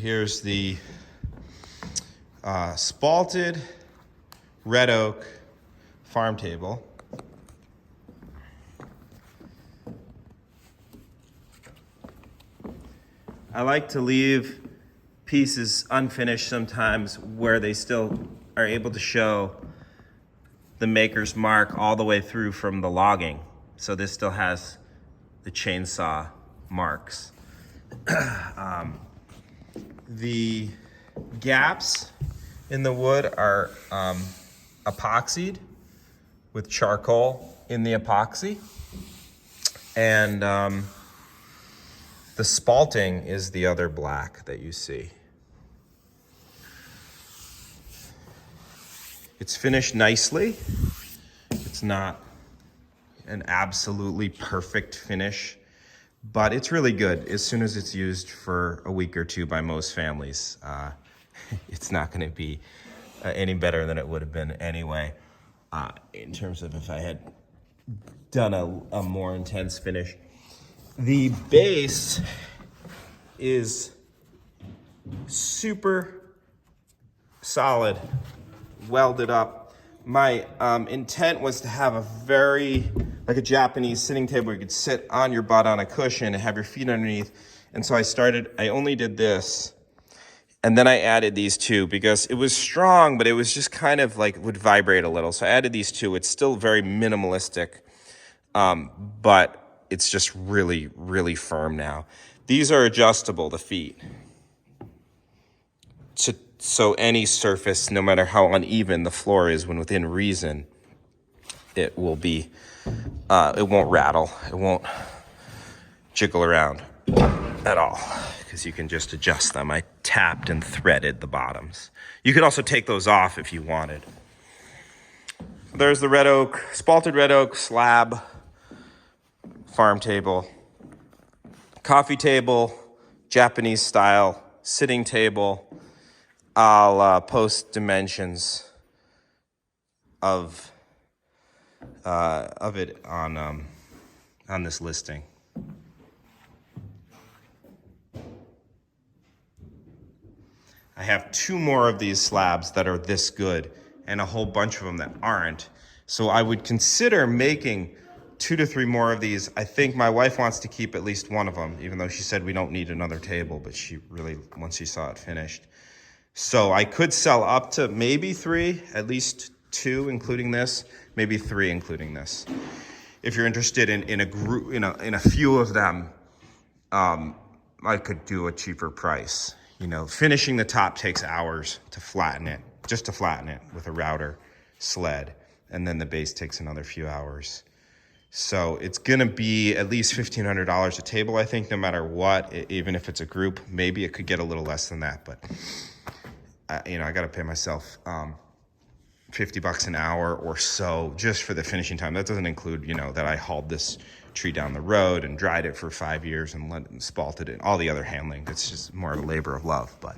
Here's the Spalted red oak farm table. I like to leave pieces unfinished sometimes where they still are able to show the maker's mark all the way through from the logging. So this still has the chainsaw marks. The gaps in the wood are epoxied with charcoal in the epoxy. And the spalting is the other black that you see. It's finished nicely. It's not an absolutely perfect finish, but it's really good. As soon as it's used for a week or two by most families, it's not gonna be any better than it would have been anyway, in terms of if I had done a more intense finish. The base is super solid, welded up. My intent was to have a like a Japanese sitting table where you could sit on your butt on a cushion and have your feet underneath. And so I only did this. And then I added these two because it was strong, but it was just kind of like would vibrate a little. So I added these two. It's still very minimalistic, but it's just really, really firm now. These are adjustable, the feet. So any surface, no matter how uneven the floor is when within reason, it will be, it won't rattle. It won't jiggle around at all because you can just adjust them. I tapped and threaded the bottoms. You could also take those off if you wanted. There's the red oak, Spalted red oak slab farm table, coffee table, Japanese style sitting table. I'll post dimensions of it on this listing. I have 2 more of these slabs that are this good and a whole bunch of them that aren't. So I would consider making 2 to 3 more of these. I think my wife wants to keep at least one of them, even though she said we don't need another table, but she really, once she saw it finished. So I could sell up to maybe 3, at least 2, including this, maybe 3, including this. If you're interested in a group, in a few of them, I could do a cheaper price. You know, finishing the top takes hours to flatten it, just to flatten it with a router sled, and then the base takes another few hours. So it's gonna be at least $1,500 a table, I think, no matter what, even if it's a group. Maybe it could get a little less than that, but you know, I gotta pay myself $50 an hour or so just for the finishing time. That doesn't include, you know, that I hauled this tree down the road and dried it for 5 years and spalted it, all the other handling. It's just more of a labor of love, but